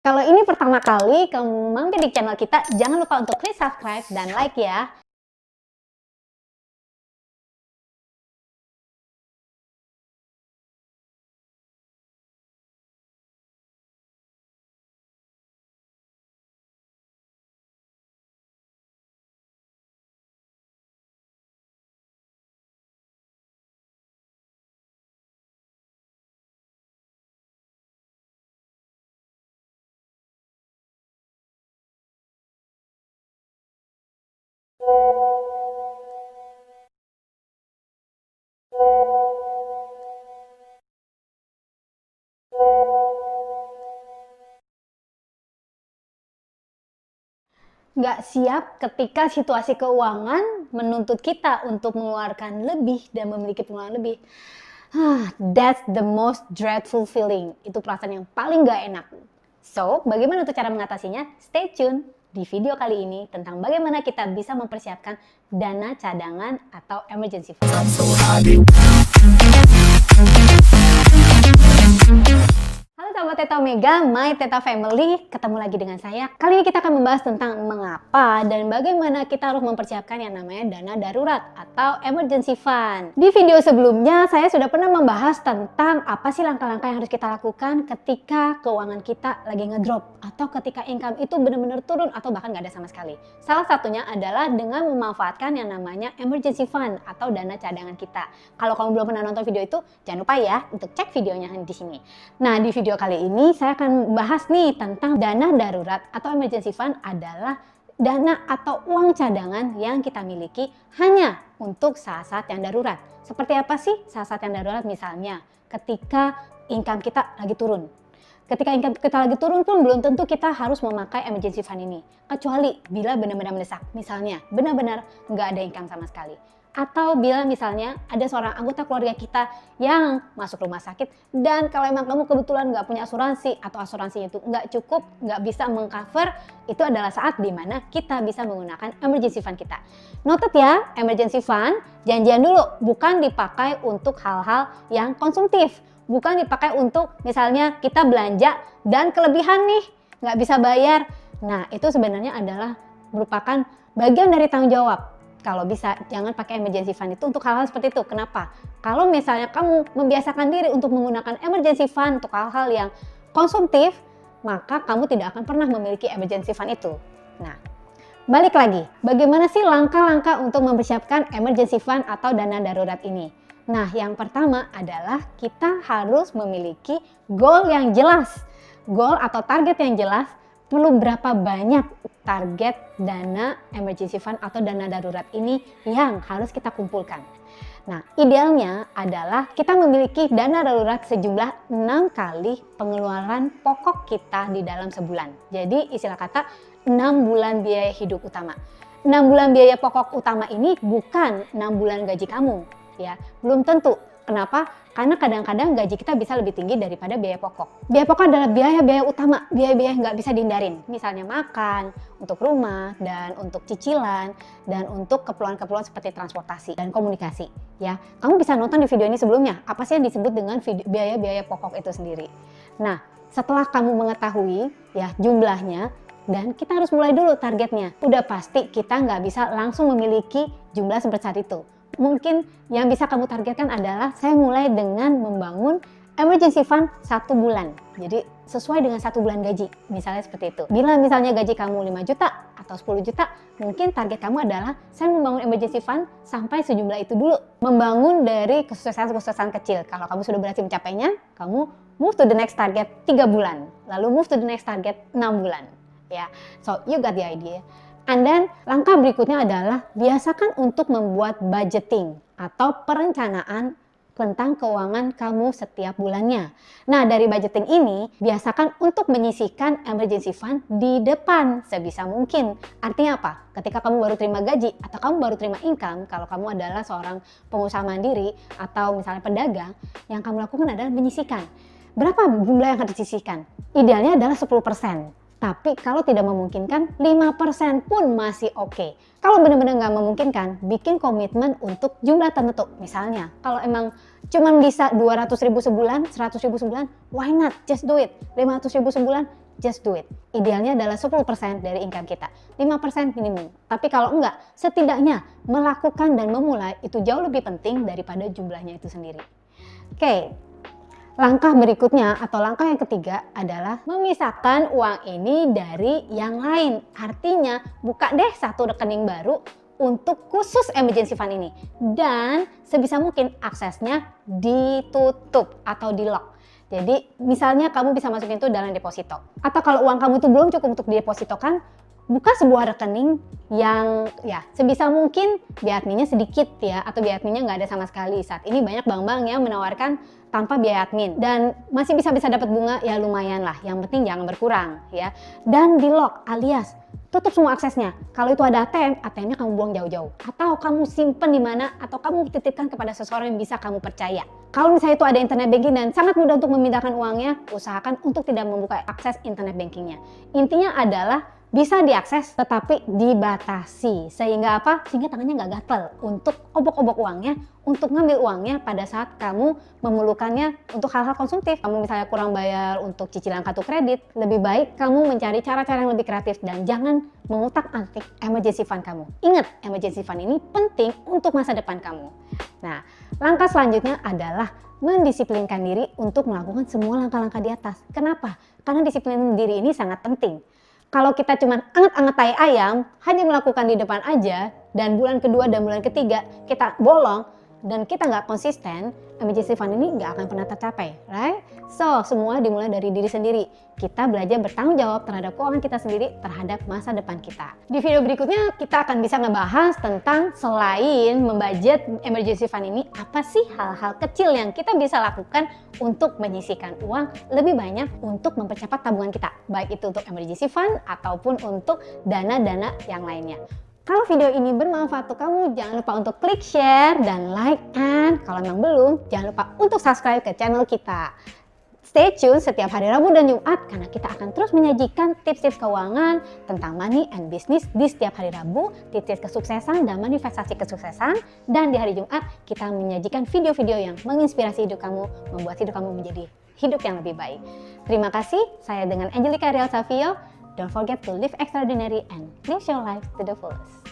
Kalau ini pertama kali kamu mampir di channel kita, jangan lupa untuk klik subscribe dan like ya. Nggak siap ketika situasi keuangan menuntut kita untuk mengeluarkan lebih dan memiliki pengeluaran lebih. That's the most dreadful feeling. Itu perasaan yang paling nggak enak. So, bagaimana tuh cara mengatasinya? Stay tune di video kali ini tentang bagaimana kita bisa mempersiapkan dana cadangan atau emergency fund. Halo sahabat Teta Omega, my Teta Family, ketemu lagi dengan saya. Kali ini kita akan membahas tentang mengapa dan bagaimana kita harus mempersiapkan yang namanya dana darurat atau emergency fund. Di video sebelumnya saya sudah pernah membahas tentang apa sih langkah-langkah yang harus kita lakukan ketika keuangan kita lagi ngedrop atau ketika income itu benar-benar turun atau bahkan nggak ada sama sekali. Salah satunya adalah dengan memanfaatkan yang namanya emergency fund atau dana cadangan kita. Kalau kamu belum pernah nonton video itu, jangan lupa ya untuk cek videonya di sini. Nah, di video kali ini saya akan bahas nih tentang dana darurat atau emergency fund adalah dana atau uang cadangan yang kita miliki hanya untuk saat-saat yang darurat. Seperti apa sih saat-saat yang darurat? Misalnya ketika income kita lagi turun. Ketika income kita lagi turun pun belum tentu kita harus memakai emergency fund ini. Kecuali bila benar-benar mendesak. Misalnya benar-benar nggak ada income sama sekali. Atau bila misalnya ada seorang anggota keluarga kita yang masuk rumah sakit dan kalau emang kamu kebetulan nggak punya asuransi atau asuransinya itu nggak cukup, nggak bisa mengcover, itu adalah saat dimana kita bisa menggunakan emergency fund kita. Noted ya, emergency fund janjian dulu, bukan dipakai untuk hal-hal yang konsumtif, bukan dipakai untuk misalnya kita belanja dan kelebihan nih nggak bisa bayar. Nah itu sebenarnya adalah merupakan bagian dari tanggung jawab. Kalau bisa jangan pakai emergency fund itu untuk hal-hal seperti itu. Kenapa? Kalau misalnya kamu membiasakan diri untuk menggunakan emergency fund untuk hal-hal yang konsumtif, maka kamu tidak akan pernah memiliki emergency fund itu. Nah, balik lagi, bagaimana sih langkah-langkah untuk mempersiapkan emergency fund atau dana darurat ini? Nah, yang pertama adalah kita harus memiliki goal yang jelas. Goal atau target yang jelas, perlu berapa banyak target dana emergency fund atau dana darurat ini yang harus kita kumpulkan. Nah, idealnya adalah kita memiliki dana darurat sejumlah 6 kali pengeluaran pokok kita di dalam sebulan. Jadi istilah kata 6 bulan biaya hidup utama. 6 bulan biaya pokok utama ini bukan 6 bulan gaji kamu, ya. Belum tentu. Kenapa? Karena kadang-kadang gaji kita bisa lebih tinggi daripada biaya pokok. Biaya pokok adalah biaya-biaya utama, biaya-biaya nggak bisa dihindarin. Misalnya makan, untuk rumah, dan untuk cicilan, dan untuk keperluan-keperluan seperti transportasi dan komunikasi. Ya, kamu bisa nonton di video ini sebelumnya, apa sih yang disebut dengan biaya-biaya pokok itu sendiri. Nah, setelah kamu mengetahui ya jumlahnya, dan kita harus mulai dulu targetnya. Udah pasti kita nggak bisa langsung memiliki jumlah seperti saat itu. Mungkin yang bisa kamu targetkan adalah saya mulai dengan membangun emergency fund 1 bulan. Jadi sesuai dengan 1 bulan gaji, misalnya seperti itu. Bila misalnya gaji kamu 5 juta atau 10 juta, mungkin target kamu adalah saya membangun emergency fund sampai sejumlah itu dulu. Membangun dari kesuksesan-kesuksesan kecil. Kalau kamu sudah berhasil mencapainya, kamu move to the next target 3 bulan. Lalu move to the next target 6 bulan. Ya, so you got the idea. And then langkah berikutnya adalah biasakan untuk membuat budgeting atau perencanaan tentang keuangan kamu setiap bulannya. Nah, dari budgeting ini biasakan untuk menyisihkan emergency fund di depan sebisa mungkin. Artinya apa? Ketika kamu baru terima gaji atau kamu baru terima income, kalau kamu adalah seorang pengusaha mandiri atau misalnya pedagang, yang kamu lakukan adalah menyisihkan. Berapa jumlah yang akan disisihkan? Idealnya adalah 10%. Tapi kalau tidak memungkinkan, 5% pun masih oke. Kalau benar-benar nggak memungkinkan, bikin komitmen untuk jumlah tertentu. Misalnya, kalau emang cuma bisa 200.000 sebulan, 100.000 sebulan, why not? Just do it. 500.000 sebulan, just do it. Idealnya adalah 10% dari income kita, 5% minimum. Tapi kalau enggak, setidaknya melakukan dan memulai itu jauh lebih penting daripada jumlahnya itu sendiri. Oke, langkah berikutnya atau langkah yang ketiga adalah memisahkan uang ini dari yang lain. Artinya buka deh satu rekening baru untuk khusus emergency fund ini. Dan sebisa mungkin aksesnya ditutup atau di lock. Jadi misalnya kamu bisa masukin itu dalam deposito. Atau kalau uang kamu itu belum cukup untuk didepositokan, buka sebuah rekening yang ya sebisa mungkin biaya adminnya sedikit ya, atau biaya adminnya nggak ada sama sekali. Saat ini banyak bank-bank yang menawarkan tanpa biaya admin dan masih bisa dapat bunga ya lumayan lah, yang penting jangan berkurang ya. Dan di lock alias tutup semua aksesnya. Kalau itu ada ATM-nya kamu buang jauh-jauh, atau kamu simpen di mana, atau kamu titipkan kepada seseorang yang bisa kamu percaya. Kalau misalnya itu ada internet banking dan sangat mudah untuk memindahkan uangnya, usahakan untuk tidak membuka akses internet bankingnya. Intinya adalah bisa diakses tetapi dibatasi, sehingga apa? Sehingga tangannya nggak gatel untuk obok-obok uangnya, untuk ngambil uangnya pada saat kamu memerlukannya untuk hal-hal konsumtif. Kamu misalnya kurang bayar untuk cicilan kartu kredit, lebih baik kamu mencari cara-cara yang lebih kreatif dan jangan mengutak-atik emergency fund kamu. Ingat, emergency fund ini penting untuk masa depan kamu. Nah, langkah selanjutnya adalah mendisiplinkan diri untuk melakukan semua langkah-langkah di atas. Kenapa? Karena disiplin diri ini sangat penting. Kalau kita cuma anget-anget tai ayam, hanya melakukan di depan aja, dan bulan kedua dan bulan ketiga kita bolong, dan kita nggak konsisten, emergency fund ini nggak akan pernah tercapai, right? So, semua dimulai dari diri sendiri. Kita belajar bertanggung jawab terhadap keuangan kita sendiri, terhadap masa depan kita. Di video berikutnya, kita akan bisa ngebahas tentang selain membudget emergency fund ini, apa sih hal-hal kecil yang kita bisa lakukan untuk menyisihkan uang lebih banyak untuk mempercepat tabungan kita. Baik itu untuk emergency fund ataupun untuk dana-dana yang lainnya. Kalau video ini bermanfaat untuk kamu, jangan lupa untuk klik share dan like, and kalau memang belum, jangan lupa untuk subscribe ke channel kita. Stay tune setiap hari Rabu dan Jumat karena kita akan terus menyajikan tips-tips keuangan tentang money and business di setiap hari Rabu, tips-tips kesuksesan dan manifestasi kesuksesan, dan di hari Jumat kita menyajikan video-video yang menginspirasi hidup kamu, membuat hidup kamu menjadi hidup yang lebih baik. Terima kasih, saya dengan Angelica Rial Savio. Don't forget to live extraordinary and live your life to the fullest.